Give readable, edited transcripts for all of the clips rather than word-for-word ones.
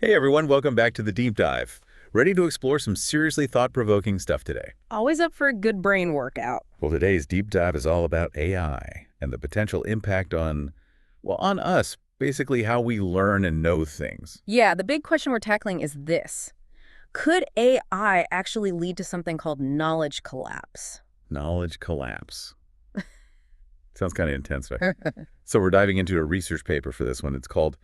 Hey everyone, welcome back to the Deep Dive. Ready to explore some seriously thought-provoking stuff today? Always up for a good brain workout. Well, today's Deep Dive is all about AI and the potential impact on, well, on us, basically how we learn and know things. Yeah, the big question we're tackling is this. Could AI actually lead to something called knowledge collapse? Knowledge collapse. Sounds kind of intense, right? So we're diving into a research paper for this one. It's called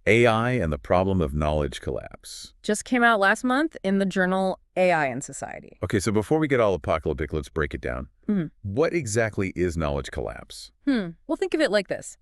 AI and the Problem of Knowledge Collapse. Just came out last month in the journal AI and Society. Okay, so before we get all apocalyptic, let's break it down. Mhm. What exactly is knowledge collapse? Well, think of it like this.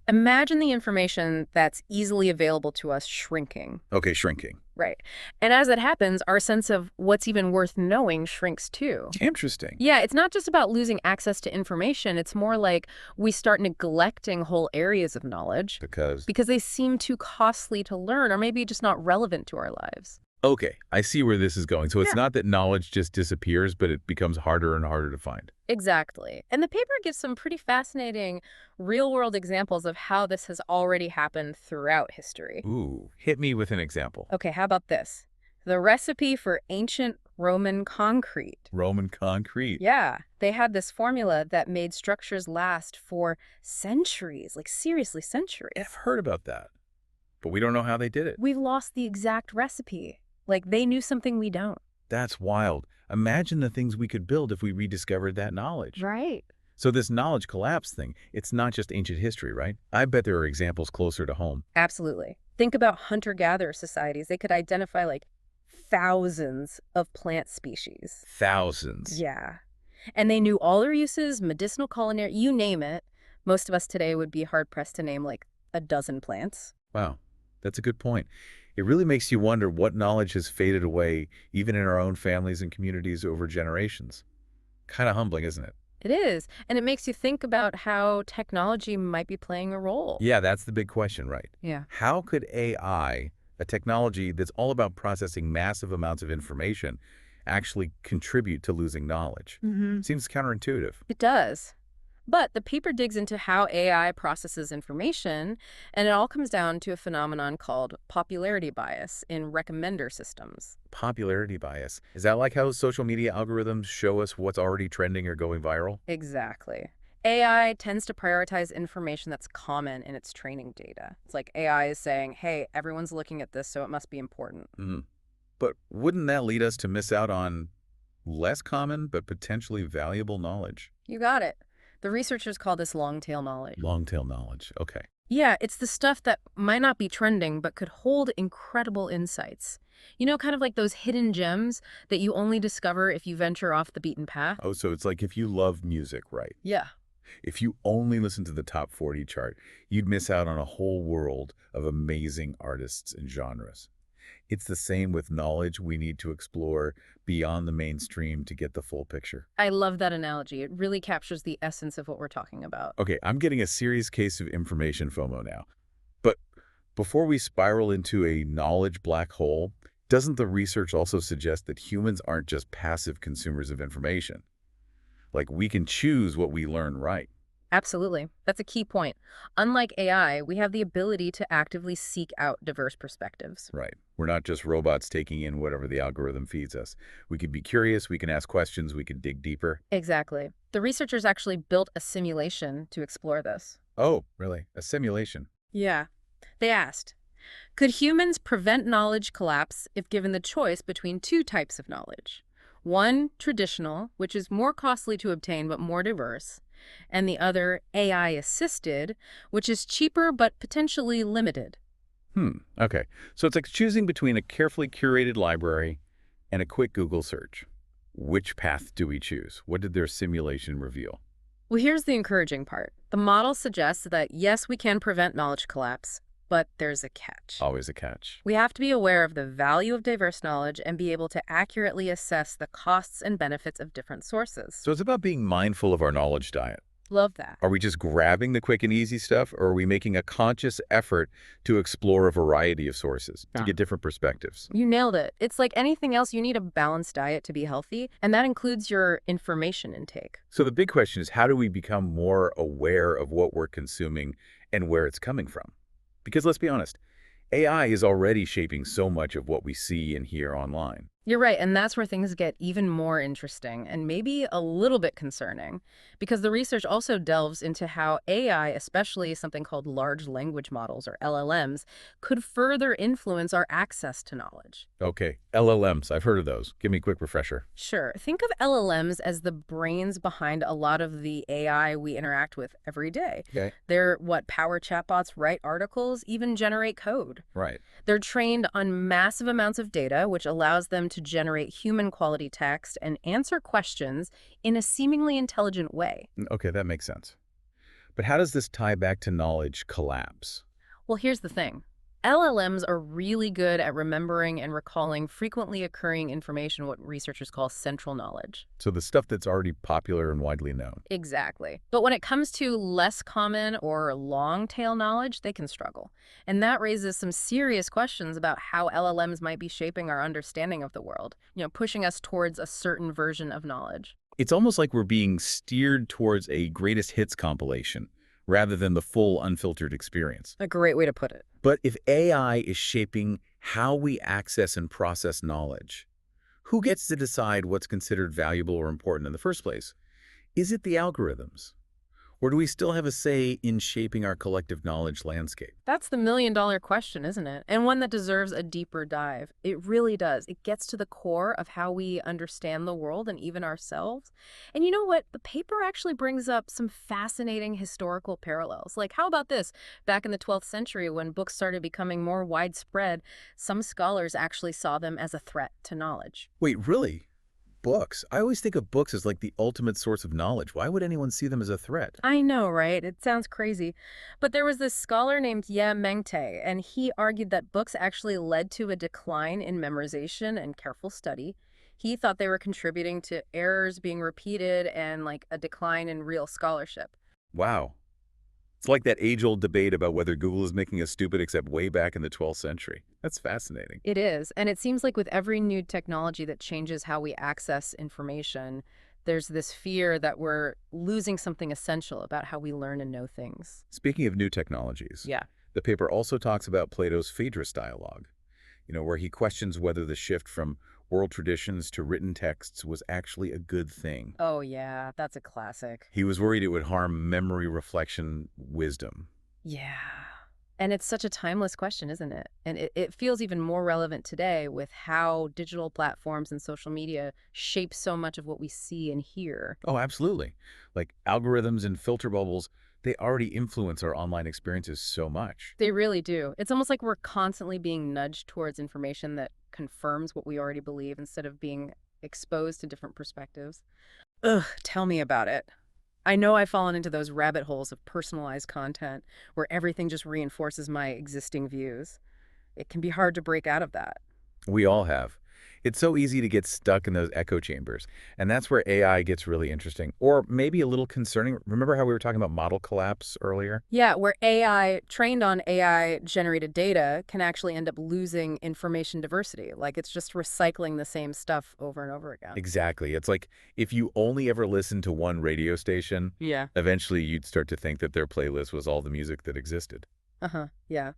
Imagine the information that's easily available to us shrinking. Okay, shrinking. Right. And as that happens, our sense of what's even worth knowing shrinks too. Interesting. Yeah, it's not just about losing access to information. It's more like we start neglecting whole areas of knowledge Because, because they seem too costly to learn or maybe just not relevant to our lives. okay, I see where this is going. So it's Yeah. not that knowledge just disappears, but it becomes harder and harder to find. Exactly. And the paper gives some pretty fascinating real-world examples of how this has already happened throughout history. Ooh, hit me with an example. Okay, how about this? The recipe for ancient Roman concrete. Roman concrete. Yeah, they had this formula that made structures last for centuries, like seriously centuries. I've heard about that, but we don't know how they did it. We've lost the exact recipe. Like they knew something we don't. That's wild. Imagine the things we could build if we rediscovered that knowledge. Right. So this knowledge collapse thing, it's not just ancient history, right? I bet there are examples closer to home. Absolutely. Think about hunter-gatherer societies. They could identify like thousands of plant species. Thousands. Yeah. And they knew all their uses, medicinal, culinary, you name it. Most of us today would be hard-pressed to name like a dozen plants. Wow, that's a good point. It really makes you wonder what knowledge has faded away, even in our own families and communities over generations. Kind of humbling, isn't it? It is. And it makes you think about how technology might be playing a role. Yeah, that's the big question, right? Yeah. How could AI, a technology that's all about processing massive amounts of information, actually contribute to losing knowledge? Seems counterintuitive. It does. But the paper digs into how AI processes information, and it all comes down to a phenomenon called popularity bias in recommender systems. Popularity bias. Is that like how social media algorithms show us what's already trending or going viral? Exactly. AI tends to prioritize information that's common in its training data. It's like AI is saying, hey, everyone's looking at this, so it must be important. But wouldn't that lead us to miss out on less common but potentially valuable knowledge? You got it. The researchers call this long-tail knowledge. Long-tail knowledge. Okay. Yeah, it's the stuff that might not be trending but could hold incredible insights. You know, kind of like those hidden gems that you only discover if you venture off the beaten path? Oh, so it's like if you love music, right? Yeah. If you only listen to the top 40 chart, you'd miss out on a whole world of amazing artists and genres. It's the same with knowledge we need to explore beyond the mainstream to get the full picture. I love that analogy. It really captures the essence of what we're talking about. Okay, I'm getting a serious case of information FOMO now. But before we spiral into a knowledge black hole, doesn't the research also suggest that humans aren't just passive consumers of information? Like we can choose what we learn, right? Absolutely. That's a key point. Unlike AI, we have the ability to actively seek out diverse perspectives. Right. We're not just robots taking in whatever the algorithm feeds us. We can be curious, we can ask questions, we can dig deeper. Exactly. The researchers actually built a simulation to explore this. Oh, really? A simulation? Yeah. They asked, could humans prevent knowledge collapse if given the choice between two types of knowledge? One, traditional, which is more costly to obtain but more diverse, and the other, AI-assisted, which is cheaper but potentially limited. Okay. So it's like choosing between a carefully curated library and a quick Google search. Which path do we choose? What did their simulation reveal? Well, here's the encouraging part. The model suggests that, yes, we can prevent knowledge collapse, but there's a catch. Always a catch. We have to be aware of the value of diverse knowledge and be able to accurately assess the costs and benefits of different sources. So it's about being mindful of our knowledge diet. Love that. Are we just grabbing the quick and easy stuff, or are we making a conscious effort to explore a variety of sources, to get different perspectives? You nailed it. It's like anything else, you need a balanced diet to be healthy, and that includes your information intake. So the big question is, how do we become more aware of what we're consuming and where it's coming from? Because let's be honest, AI is already shaping so much of what we see and hear online. You're right, and that's where things get even more interesting and maybe a little bit concerning, because the research also delves into how AI, especially something called large language models or LLMs, could further influence our access to knowledge. Okay, LLMs, I've heard of those. Give me a quick refresher. Sure, think of LLMs as the brains behind a lot of the AI we interact with every day. Okay. They're what power chatbots write articles, even generate code. Right. They're trained on massive amounts of data, which allows them to generate human quality text and answer questions in a seemingly intelligent way. Okay, that makes sense. But how does this tie back to knowledge collapse? Well, here's the thing. LLMs are really good at remembering and recalling frequently occurring information, what researchers call central knowledge. So the stuff that's already popular and widely known. Exactly. But when it comes to less common or long tail knowledge, they can struggle. And that raises some serious questions about how LLMs might be shaping our understanding of the world, pushing us towards a certain version of knowledge. It's almost like we're being steered towards a greatest hits compilation rather than the full unfiltered experience. A great way to put it. But if AI is shaping how we access and process knowledge, who gets to decide what's considered valuable or important in the first place? Is it the algorithms? Or do we still have a say in shaping our collective knowledge landscape? That's the million-dollar question, isn't it? And one that deserves a deeper dive. It really does. It gets to the core of how we understand the world and even ourselves. And you know what? The paper actually brings up some fascinating historical parallels. Like, how about this? Back in the 12th century, when books started becoming more widespread, some scholars actually saw them as a threat to knowledge. Wait, really? Books? I always think of books as like the ultimate source of knowledge. Why would anyone see them as a threat? I know, right? It sounds crazy. But there was this scholar named Ye Mengte, and he argued that books actually led to a decline in memorization and careful study. He thought they were contributing to errors being repeated and like a decline in real scholarship. Wow. It's like that age-old debate about whether Google is making us stupid, except way back in the 12th century. That's fascinating. It is, and it seems like with every new technology that changes how we access information, there's this fear that we're losing something essential about how we learn and know things. Speaking of new technologies, Yeah. the paper also talks about Plato's Phaedrus dialogue, where he questions whether the shift from oral traditions to written texts was actually a good thing. Oh, yeah, that's a classic. He was worried it would harm memory, reflection, wisdom. Yeah. And it's such a timeless question, isn't it? And it feels even more relevant today with how digital platforms and social media shape so much of what we see and hear. Oh, absolutely. Like algorithms and filter bubbles, they already influence our online experiences so much. They really do. It's almost like we're constantly being nudged towards information that confirms what we already believe instead of being exposed to different perspectives. Ugh, tell me about it. I know I've fallen into those rabbit holes of personalized content where everything just reinforces my existing views. It can be hard to break out of that. We all have. It's so easy to get stuck in those echo chambers. And that's where AI gets really interesting, or maybe a little concerning. Remember how we were talking about model collapse earlier? Yeah, where AI, trained on AI-generated data, can actually end up losing information diversity. Like it's just recycling the same stuff over and over again. Exactly. It's like if you only ever listened to one radio station, Yeah. eventually you'd start to think that their playlist was all the music that existed. Uh-huh, yeah.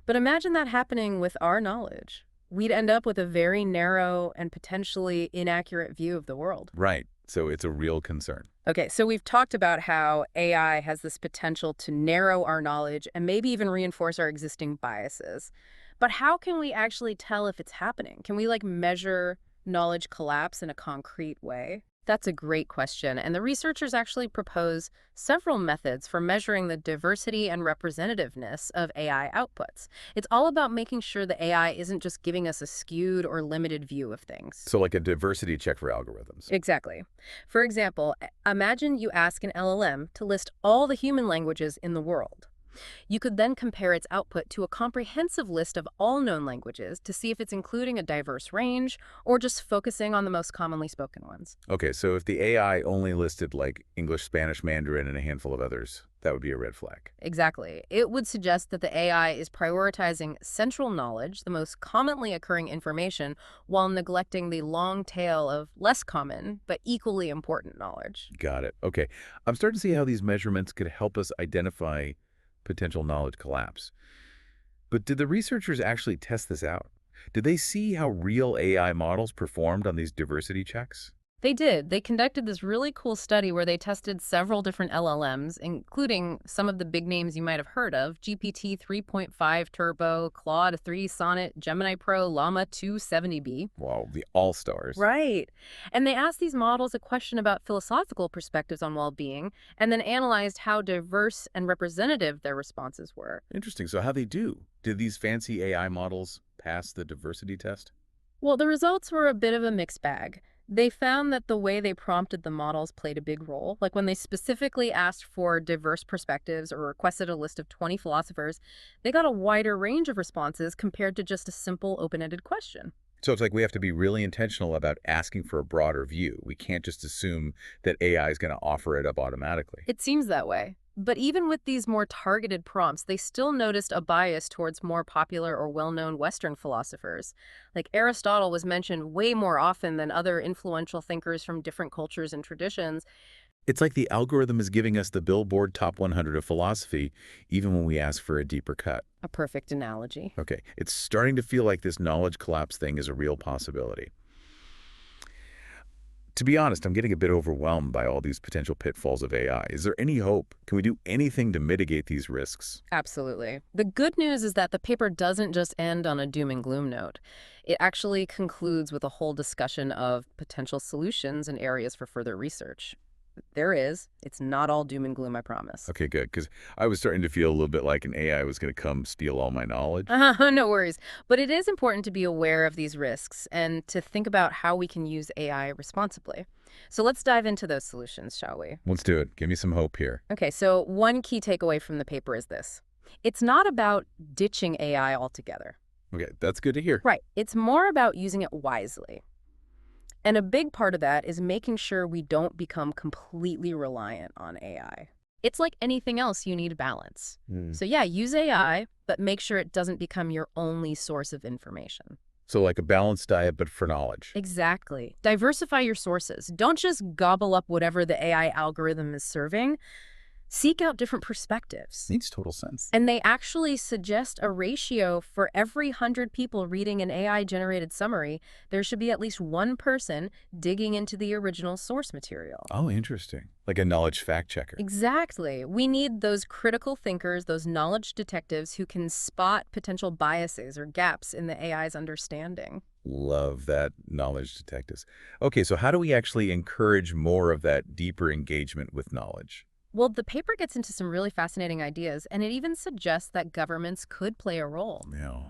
But imagine that happening with our knowledge. We'd end up with a very narrow and potentially inaccurate view of the world. Right. So it's a real concern. Okay, so we've talked about how AI has this potential to narrow our knowledge and maybe even reinforce our existing biases. But how can we actually tell if it's happening? Can we measure knowledge collapse in a concrete way? That's a great question, and the researchers actually propose several methods for measuring the diversity and representativeness of AI outputs. It's all about making sure the AI isn't just giving us a skewed or limited view of things. So like a diversity check for algorithms. Exactly. For example, imagine you ask an LLM to list all the human languages in the world. You could then compare its output to a comprehensive list of all known languages to see if it's including a diverse range or just focusing on the most commonly spoken ones. Okay, so if the AI only listed like English, Spanish, Mandarin, and a handful of others, that would be a red flag. Exactly. It would suggest that the AI is prioritizing central knowledge, the most commonly occurring information, while neglecting the long tail of less common but equally important knowledge. Got it. Okay, I'm starting to see how these measurements could help us identify potential knowledge collapse. But did the researchers actually test this out? Did they see how real AI models performed on these diversity checks? They did. They conducted this really cool study where they tested several different LLMs, including some of the big names you might have heard of: GPT 3.5 Turbo, Claude 3 Sonnet, Gemini Pro, Llama 270B. Wow, the all-stars. Right. And they asked these models a question about philosophical perspectives on well-being and then analyzed how diverse and representative their responses were. Interesting. So how they do? Did these fancy AI models pass the diversity test? Well, the results were a bit of a mixed bag. They found that the way they prompted the models played a big role. Like when they specifically asked for diverse perspectives or requested a list of 20 philosophers, they got a wider range of responses compared to just a simple open-ended question. So it's like we have to be really intentional about asking for a broader view. We can't just assume that AI is going to offer it up automatically. It seems that way. But even with these more targeted prompts, they still noticed a bias towards more popular or well-known Western philosophers. Like Aristotle was mentioned way more often than other influential thinkers from different cultures and traditions. It's like the algorithm is giving us the Billboard Top 100 of philosophy, even when we ask for a deeper cut. A perfect analogy. Okay, it's starting to feel like this knowledge collapse thing is a real possibility. To be honest, I'm getting a bit overwhelmed by all these potential pitfalls of AI. Is there any hope? Can we do anything to mitigate these risks? Absolutely. The good news is that the paper doesn't just end on a doom and gloom note. It actually concludes with a whole discussion of potential solutions and areas for further research. There is. It's not all doom and gloom, I promise. Okay, good, because I was starting to feel a little bit like an AI was going to come steal all my knowledge. No worries. But it is important to be aware of these risks and to think about how we can use AI responsibly. So let's dive into those solutions, shall we? Let's do it. Give me some hope here. Okay, so one key takeaway from the paper is this. It's not about ditching AI altogether. Okay, that's good to hear. Right. It's more about using it wisely. And a big part of that is making sure we don't become completely reliant on AI. It's like anything else, you need balance. So yeah, use AI, but make sure it doesn't become your only source of information. So like a balanced diet, but for knowledge. Exactly. Diversify your sources. Don't just gobble up whatever the AI algorithm is serving. Seek out different perspectives. Makes total sense. And they actually suggest a ratio for every 100 people reading an AI-generated summary, there should be at least one person digging into the original source material. Oh, interesting. Like a knowledge fact checker. Exactly. We need those critical thinkers, those knowledge detectives who can spot potential biases or gaps in the AI's understanding. Love that, knowledge detectives. Okay, so how do we actually encourage more of that deeper engagement with knowledge? Well, the paper gets into some really fascinating ideas, and it even suggests that governments could play a role. Yeah,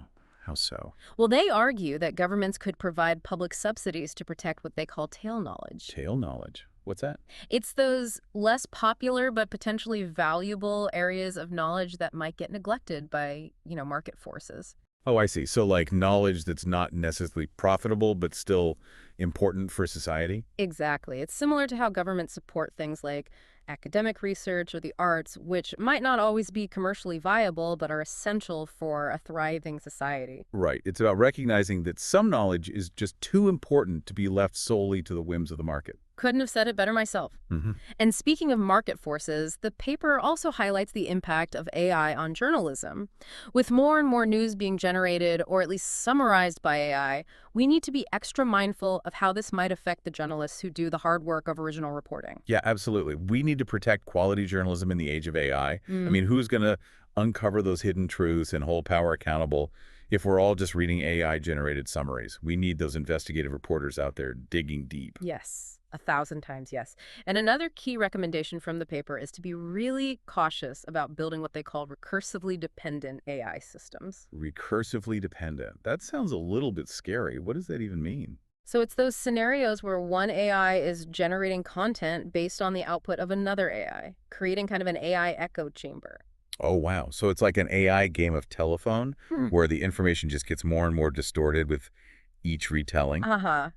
how so? Well, they argue that governments could provide public subsidies to protect what they call tail knowledge. Tail knowledge. What's that? It's those less popular but potentially valuable areas of knowledge that might get neglected by, market forces. Oh, I see. So like knowledge that's not necessarily profitable, but still important for society? Exactly. It's similar to how governments support things like academic research or the arts, which might not always be commercially viable, but are essential for a thriving society. Right. It's about recognizing that some knowledge is just too important to be left solely to the whims of the market. Couldn't have said it better myself. Mm-hmm. And speaking of market forces, the paper also highlights the impact of AI on journalism. With more and more news being generated, or at least summarized by AI, we need to be extra mindful of how this might affect the journalists who do the hard work of original reporting. Yeah, absolutely. We need to protect quality journalism in the age of AI. I mean, who's going to uncover those hidden truths and hold power accountable if we're all just reading AI-generated summaries? We need those investigative reporters out there digging deep. Yes. 1,000 times, yes. And another key recommendation from the paper is to be really cautious about building what they call recursively dependent AI systems. Recursively dependent. That sounds a little bit scary. What does that even mean? So it's those scenarios where one AI is generating content based on the output of another AI, creating kind of an AI echo chamber. Oh, wow. So it's like an AI game of telephone where the information just gets more and more distorted with each retelling?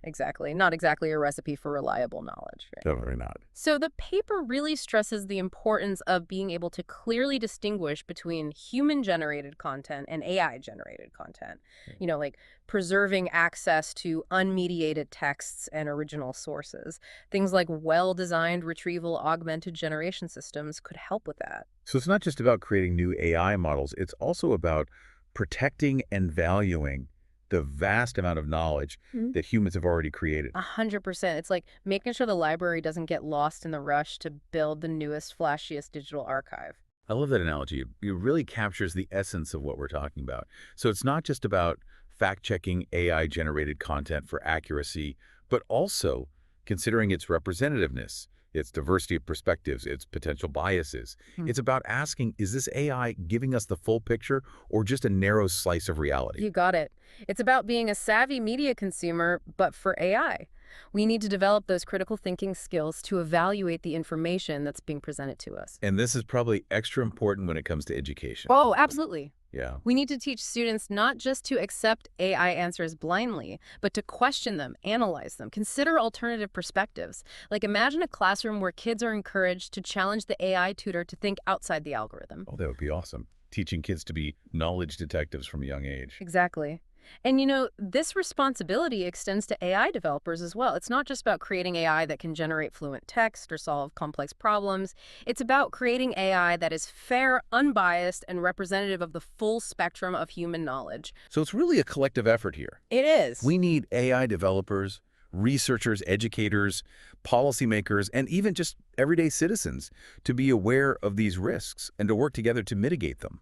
Exactly. Not exactly a recipe for reliable knowledge. Right? Definitely not. So the paper really stresses the importance of being able to clearly distinguish between human-generated content and AI-generated content. Like preserving access to unmediated texts and original sources. Things like well-designed retrieval augmented generation systems could help with that. So it's not just about creating new AI models. It's also about protecting and valuing the vast amount of knowledge that humans have already created. 100%. It's like making sure the library doesn't get lost in the rush to build the newest, flashiest digital archive. I love that analogy. It really captures the essence of what we're talking about. So it's not just about fact-checking AI-generated content for accuracy, but also considering its representativeness, its diversity of perspectives, its potential biases. Hmm. It's about asking, is this AI giving us the full picture or just a narrow slice of reality? You got it. It's about being a savvy media consumer, but for AI. We need to develop those critical thinking skills to evaluate the information that's being presented to us. And this is probably extra important when it comes to education. Oh, absolutely. Yeah. We need to teach students not just to accept AI answers blindly, but to question them, analyze them, consider alternative perspectives. Like imagine a classroom where kids are encouraged to challenge the AI tutor to think outside the algorithm. Oh, that would be awesome. Teaching kids to be knowledge detectives from a young age. Exactly. And this responsibility extends to AI developers as well. It's not just about creating AI that can generate fluent text or solve complex problems. It's about creating AI that is fair, unbiased, and representative of the full spectrum of human knowledge. So it's really a collective effort here. It is. We need AI developers, researchers, educators, policymakers, and even just everyday citizens to be aware of these risks and to work together to mitigate them.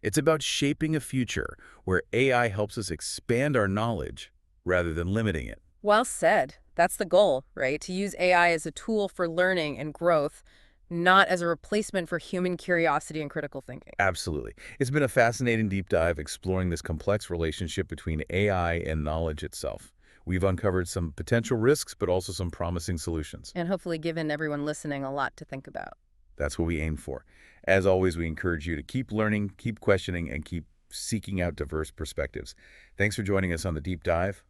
It's about shaping a future where AI helps us expand our knowledge rather than limiting it. Well said. That's the goal, right? To use AI as a tool for learning and growth, not as a replacement for human curiosity and critical thinking. Absolutely. It's been a fascinating deep dive exploring this complex relationship between AI and knowledge itself. We've uncovered some potential risks, but also some promising solutions. And hopefully given everyone listening a lot to think about. That's what we aim for. As always, we encourage you to keep learning, keep questioning, and keep seeking out diverse perspectives. Thanks for joining us on the deep dive.